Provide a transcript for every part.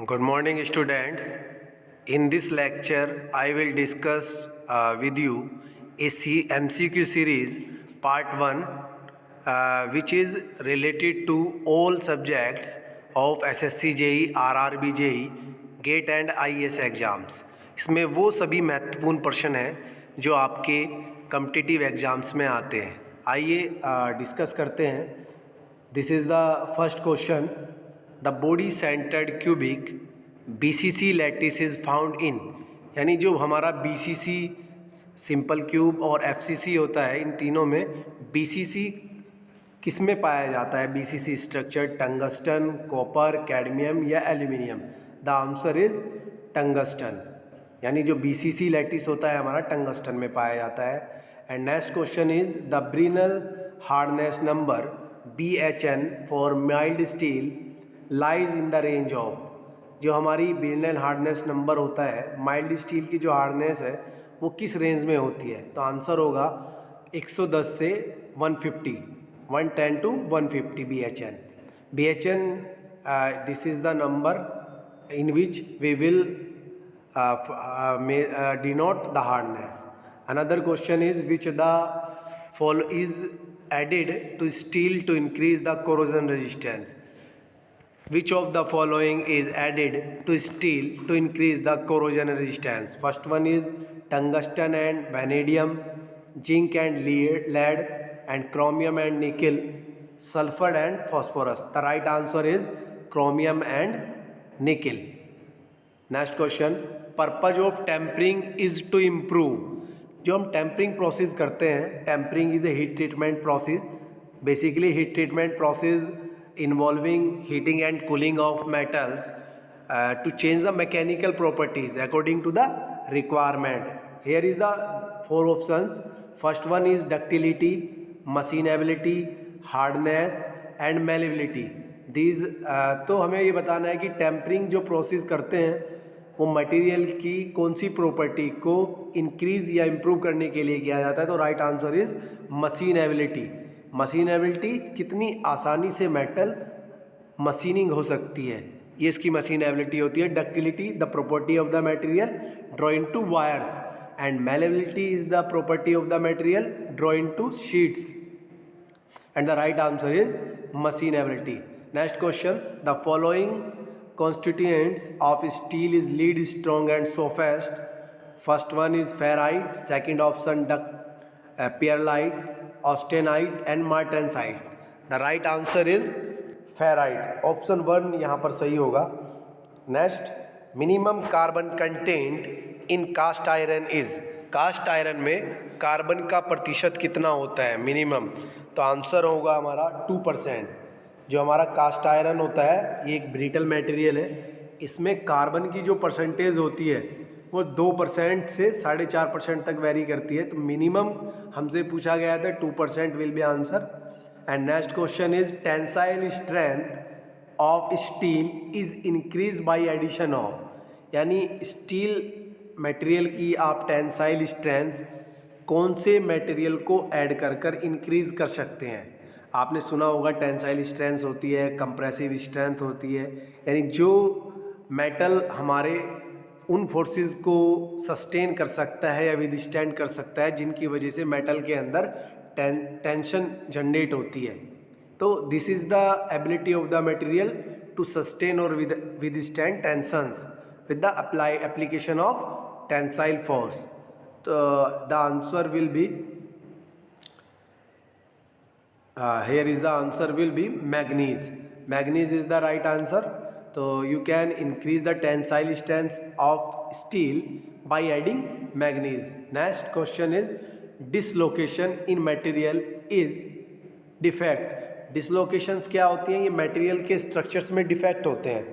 Good morning, students. In this lecture, I will discuss with you a MCQ series, part 1, which is related to all subjects of SSC JEE, RRB JEE, GATE and IAS exams. इसमें वो सभी महत्वपूर्ण प्रश्न हैं जो आपके competitive exams में आते हैं। आइए डिस्कस करते हैं। This is the first question. The body centred cubic BCC lattice is found in, यानी जो हमारा BCC सिंपल क्यूब और FCC होता है, इन तीनों में BCC किस में पाया जाता है? BCC structure tungsten, copper, cadmium या aluminium. The answer is tungsten, यानी जो BCC लैटिस होता है हमारा टंगस्टन में पाया जाता है। And next question is the Brinell hardness number BHN for mild steel lies in the range of, जो हमारी ब्रिनल हार्डनेस नंबर होता है, माइल्ड स्टील की जो हार्डनेस है वो किस रेंज में होती है? तो आंसर होगा 110 से 150, 110 to 150 BHN। This is the number in which we will denote the hardness. Another question is which the follow is added to steel to increase the corrosion resistance. Which of the following is added to steel to increase the corrosion resistance? First one is tungsten and vanadium, zinc and lead, and chromium and nickel, sulfur and phosphorus. The right answer is chromium and nickel. Next question, purpose of tempering is to improve. जो हम tempering process करते हैं, tempering is a heat treatment process, basically heat treatment process involving heating and cooling of metals to change the mechanical properties according to the requirement. Here is the 4 options. First one is ductility, machinability, hardness and malleability. These तो हमें ये बताना है कि tampering जो process करते हैं वो मटेरियल की कौन सी प्रॉपर्टी को इंक्रीज या इम्प्रूव करने के लिए किया जाता है। तो right answer is machinability. Machinability, कितनी आसानी से मेटल मशीनिंग हो सकती है, ये इसकी मशीनेबिलिटी होती है। Ductility, the property of the material draw into wires, and malleability is the property of the material draw into sheets, and the right answer is machinability. Next question, the following constituents of steel is lead, strong and softest. First one is ferrite, second option perlite, austenite and martensite. The right answer is ferrite, option 1 यहाँ पर सही होगा। Next, minimum carbon content in cast iron is, cast iron में carbon का प्रतिशत कितना होता है मिनिमम? तो आंसर होगा हमारा 2%। जो हमारा कास्ट आयरन होता है ये एक ब्रिटल मटेरियल है, इसमें कार्बन की जो परसेंटेज होती है वो 2% से 4.5% तक वेरी करती है। तो मिनिमम हमसे पूछा गया था 2% will be answer. And next question is tensile strength of steel is increase by addition of, यानी स्टील मटेरियल की आप टेंसाइल स्ट्रेंथ कौन से मटेरियल को ऐड कर इंक्रीज कर सकते हैं? आपने सुना होगा टेंसाइल स्ट्रेंथ होती है, कंप्रेसिव स्ट्रेंथ होती है, यानी जो मेटल हमारे उन फोर्सेस को सस्टेन कर सकता है या विदस्टैंड कर सकता है जिनकी वजह से मेटल के अंदर टेंशन जनरेट होती है। तो this is the ability of the material to sustain और withstand tensions with the application of tensile force. तो the answer will be here is the answer will be manganese. Manganese is the right answer. So you can increase the tensile strength of steel by adding manganese. Next question is dislocation in material is defect. Dislocations क्या होती हैं? ये material के structures में defect होते हैं।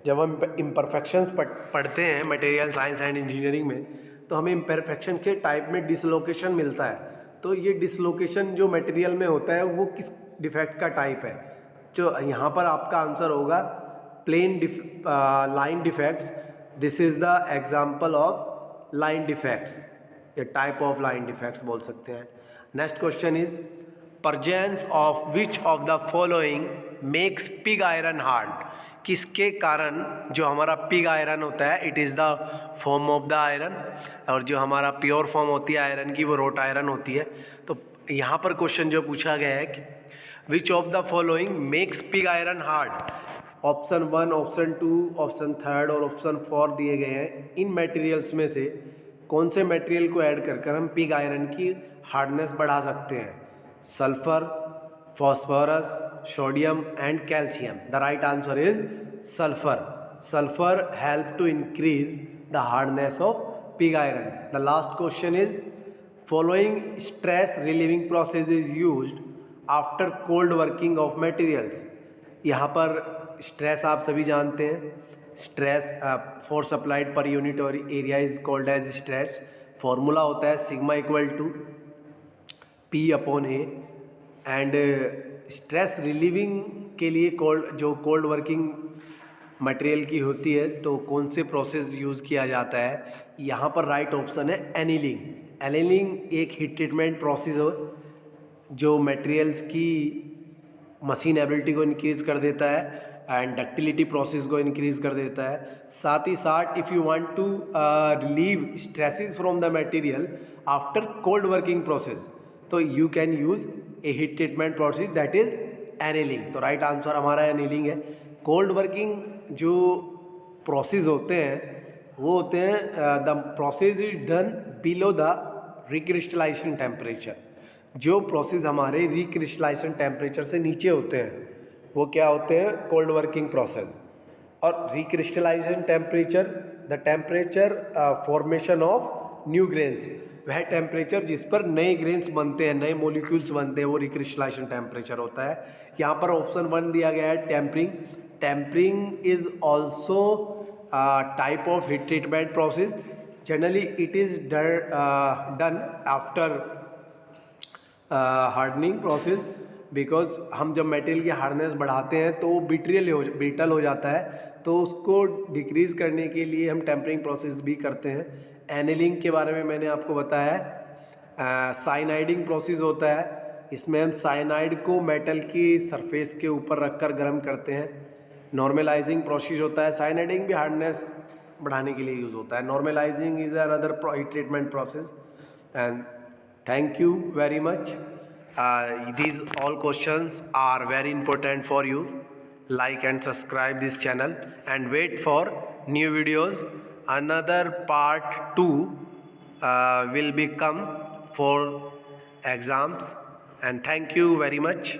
जब हम इम्परफेक्शंस पढ़ते हैं मटेरियल साइंस एंड इंजीनियरिंग में, तो हमें इम्परफेक्शन के टाइप में डिसलोकेशन मिलता है। तो ये डिसलोकेशन जो मटेरियल में होता है वो किस डिफेक्ट का टाइप है? जो यहाँ पर आपका आंसर होगा plane line defects. This is the example of line defects, ये टाइप ऑफ लाइन डिफेक्ट्स बोल सकते हैं। Next question is presence of which of the following makes pig iron hard. किसके कारण जो हमारा पिग आयरन होता है it is the form of the iron, और जो हमारा प्योर फॉर्म होती है आयरन की वो रोट आयरन होती है। तो यहाँ पर क्वेश्चन जो पूछा गया है कि विच of the following makes pig iron hard. Option 1, option 2, option 3 और ऑप्शन 4 दिए गए हैं। इन मटेरियल्स में से कौन से मटेरियल को ऐड कर हम पिग आयरन की हार्डनेस बढ़ा सकते हैं? Sulphur, phosphorus, sodium and calcium. The right answer is sulfur. Sulfur help to increase the hardness of pig iron. The last question is following stress relieving process is used after cold working of materials. यहाँ पर stress आप सभी जानते हैं, stress force applied per unit or area is called as stress. Formula होता है sigma equal to P/A and stress relieving के लिए कोल्ड वर्किंग मटेरियल की होती है तो कौन से प्रोसेस यूज़ किया जाता है? यहाँ पर राइट ऑप्शन है एनीलिंग। एनीलिंग एक हीट ट्रीटमेंट प्रोसेस हो जो मटेरियल्स की मशीन एबिलिटी को इंक्रीज़ कर देता है एंड डक्टिलिटी प्रोसेस को इंक्रीज़ कर देता है। साथ ही साथ if you want to relieve stresses from the material after cold working process तो you can use a heat treatment process that is annealing. तो राइट आंसर हमारा एनीलिंग है। कोल्ड वर्किंग जो प्रोसेस होते हैं वो होते हैं the process is done below the recrystallisation temperature. जो प्रोसेस हमारे रिक्रिस्टलाइजेशन टेम्परेचर से नीचे होते हैं वो क्या होते हैं? Cold working process. और recrystallisation temperature the temperature formation of new grains, वह टेम्परेचर जिस पर नए ग्रेन्स बनते हैं, नए मॉलिक्यूल्स बनते हैं, वो रिक्रिस्टलाइजेशन टेम्परेचर होता है। यहाँ पर ऑप्शन 1 दिया गया है tempering. Tempering is also type of heat treatment process. Generally it is done after hardening process because हम जब मटेरियल की हार्डनेस बढ़ाते हैं तो वो ब्रिटल हो जाता है, तो उसको डिक्रीज़ करने के लिए हम टेम्परिंग प्रोसेस भी करते हैं। एनीलिंग के बारे में मैंने आपको बताया है। साइनाइडिंग प्रोसेस होता है, इसमें हम साइनाइड को मेटल की सरफेस के ऊपर रखकर गर्म करते हैं। नॉर्मलाइजिंग प्रोसेस होता है, साइनाइडिंग भी हार्डनेस बढ़ाने के लिए यूज़ होता है। Normalising is another treatment process. And thank you very much. These all questions are very important for you. Like and subscribe this channel and wait for new videos. Another part 2 will become for exams, and thank you very much.